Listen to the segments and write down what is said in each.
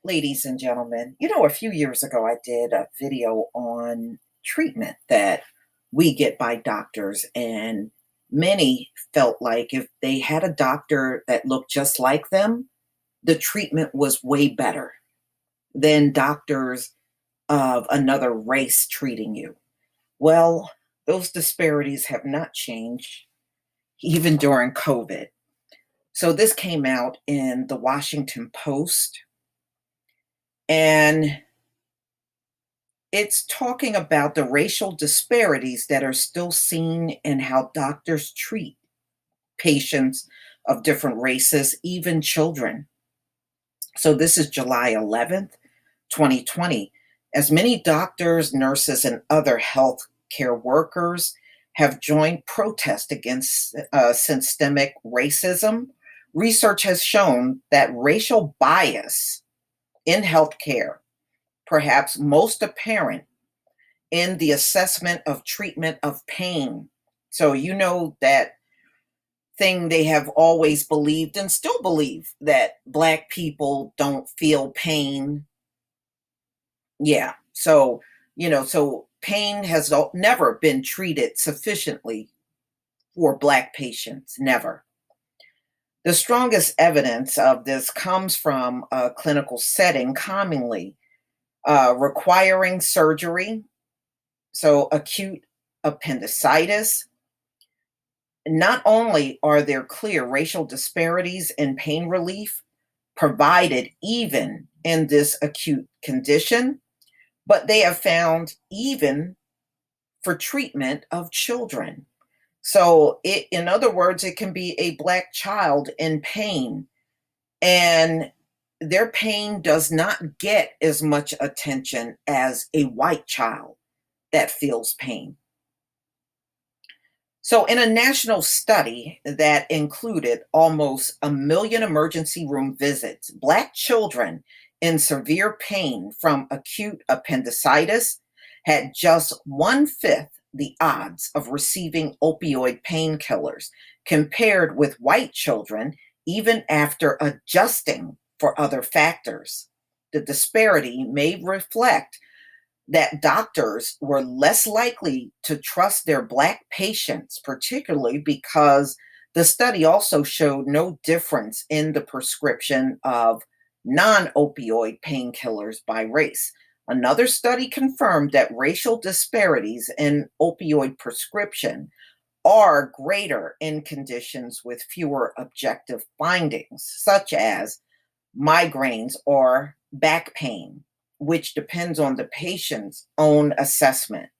Ladies and gentlemen, a few years ago I did a video on treatment that we get by doctors, and many felt like if they had a doctor that looked just like them, the treatment was way better than doctors of another race treating you. Well, those disparities have not changed even during COVID. So this came out in the Washington Post, and it's talking about the racial disparities that are still seen in how doctors treat patients of different races, even children. So this is July 11th, 2020. As many doctors, nurses, and other healthcare workers have joined protest against systemic racism, research has shown that racial bias in healthcare, perhaps most apparent in the assessment of treatment of pain. So, that thing they have always believed and still believe that Black people don't feel pain. Yeah. So pain has never been treated sufficiently for Black patients. Never. The strongest evidence of this comes from a clinical setting, commonly requiring surgery. So, acute appendicitis. Not only are there clear racial disparities in pain relief provided even in this acute condition, but they have found even for treatment of children. So, in other words, it can be a Black child in pain, and their pain does not get as much attention as a white child that feels pain. So, in a national study that included almost 1 million emergency room visits, Black children in severe pain from acute appendicitis had just 1/5 the odds of receiving opioid painkillers compared with white children, even after adjusting for other factors. The disparity may reflect that doctors were less likely to trust their Black patients, particularly because the study also showed no difference in the prescription of non opioid painkillers by race. Another study confirmed that racial disparities in opioid prescription are greater in conditions with fewer objective findings, such as migraines or back pain, which depends on the patient's own assessment,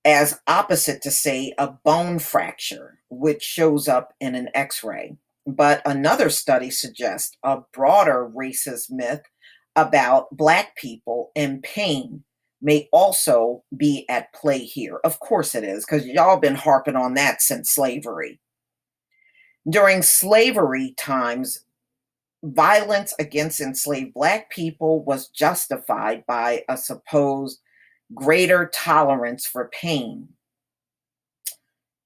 as opposite to, say, a bone fracture, which shows up in an x ray. But another study suggests a broader racist myth about Black people and pain may also be at play here. Of course it is, because y'all been harping on that since slavery. During slavery times, violence against enslaved Black people was justified by a supposed greater tolerance for pain.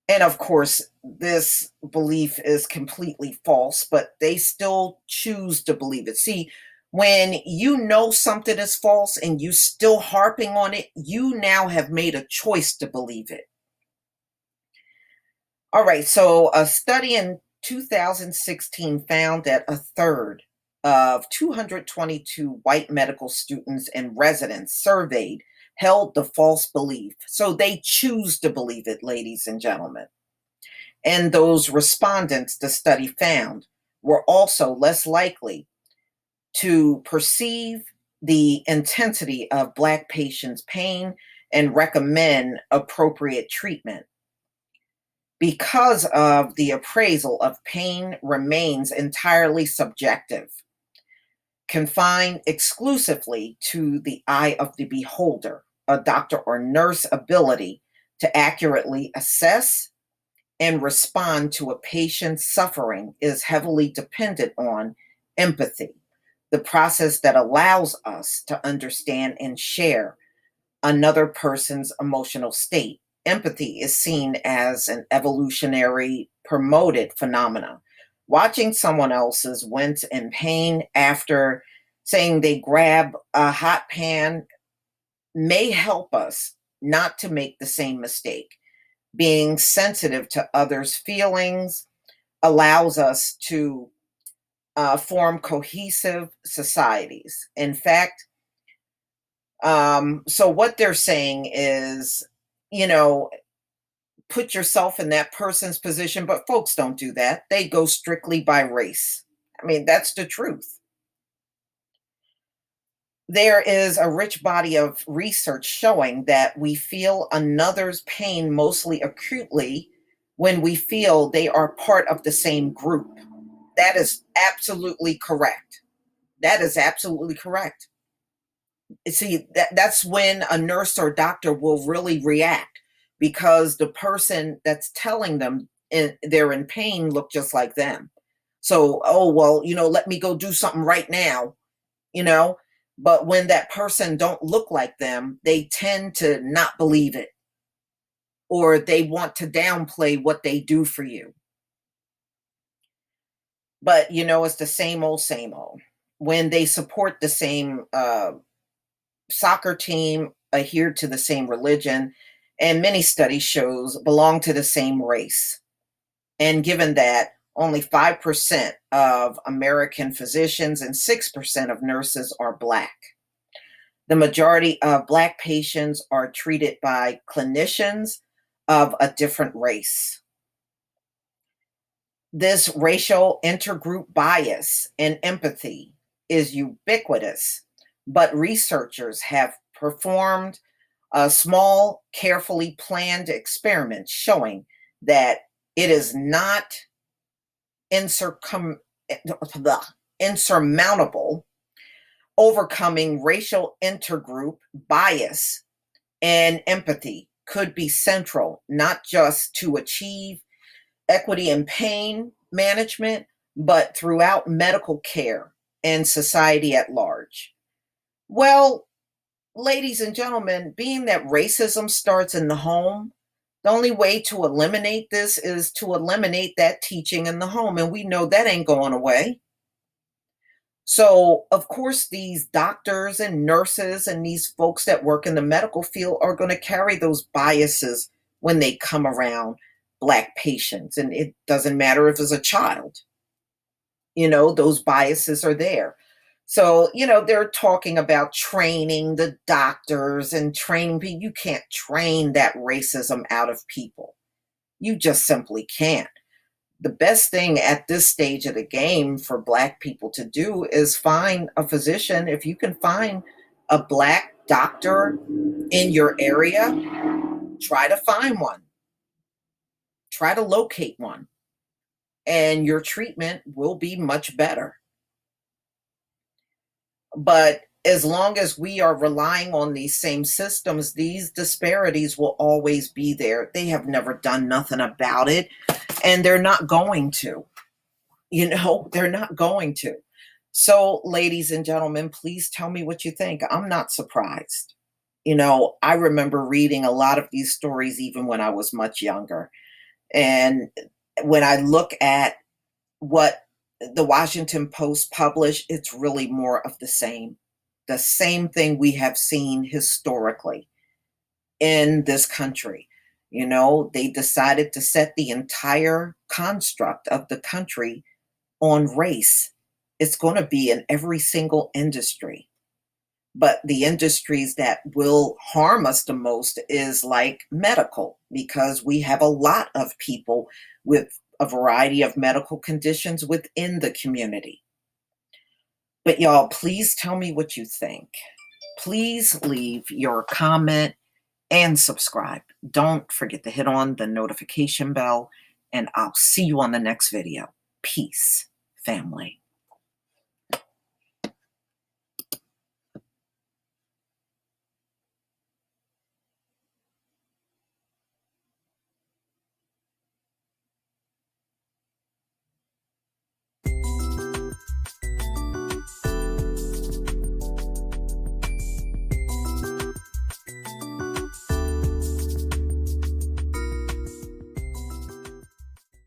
And of course, this belief is completely false, but they still choose to believe it. See, when you know something is false and you still harping on it, you now have made a choice to believe it. All right, so a study in 2016 found that a third of 222 white medical students and residents surveyed held the false belief. So they choose to believe it, ladies and gentlemen. And those respondents, the study found, were also less likely to perceive the intensity of Black patients' pain and recommend appropriate treatment, because of the appraisal of pain remains entirely subjective, confined exclusively to the eye of the beholder. A doctor or nurse ability to accurately assess and respond to a patient's suffering is heavily dependent on empathy, the process that allows us to understand and share another person's emotional state. Empathy is seen as an evolutionary promoted phenomena. Watching someone else's wince in pain after Saying they grab a hot pan may help us not to make the same mistake. Being sensitive to others' feelings allows us to form cohesive societies. In fact, so what they're saying is, you know, put yourself in that person's position, but folks don't do that. They go strictly by race. I mean, that's the truth. There is a rich body of research showing that we feel another's pain mostly acutely when we feel they are part of the same group. That is absolutely correct. That is absolutely correct. See, that's when a nurse or doctor will really react because the person that's telling them they're in pain look just like them. So, oh, well, let me go do something right now, you know? But when that person don't look like them, they tend to not believe it, or they want to downplay what they do for you. But, it's the same old, same old. When they support the same soccer team, adhere to the same religion, and many studies shows belong to the same race. And given that only 5% of American physicians and 6% of nurses are Black, the majority of Black patients are treated by clinicians of a different race. This racial intergroup bias and empathy is ubiquitous, but researchers have performed a small, carefully planned experiment showing that it is not incircum- insurmountable. Overcoming racial intergroup bias and empathy could be central, not just to achieve equity in pain management, but throughout medical care and society at large. Well, ladies and gentlemen, being that racism starts in the home, the only way to eliminate this is to eliminate that teaching in the home. And we know that ain't going away. So, of course, these doctors and nurses and these folks that work in the medical field are going to carry those biases when they come around Black patients. And it doesn't matter if it's a child, those biases are there. So, they're talking about training the doctors and training people. You can't train that racism out of people. You just simply can't. The best thing at this stage of the game for Black people to do is find a physician. If you can find a Black doctor in your area, try to find one, try to locate one, and your treatment will be much better. But as long as we are relying on these same systems, these disparities will always be there. They have never done nothing about it, and they're not going to. They're not going to. So, ladies and gentlemen, please tell me what you think. I'm not surprised. I remember reading a lot of these stories even when I was much younger. And when I look at what the Washington Post published, it's really more of the same. The same thing we have seen historically in this country. They decided to set the entire construct of the country on race. It's going to be in every single industry. But the industries that will harm us the most is like medical, because we have a lot of people with a variety of medical conditions within the community. But y'all, please tell me what you think. Please leave your comment and subscribe. Don't forget to hit on the notification bell, and I'll see you on the next video. Peace, family.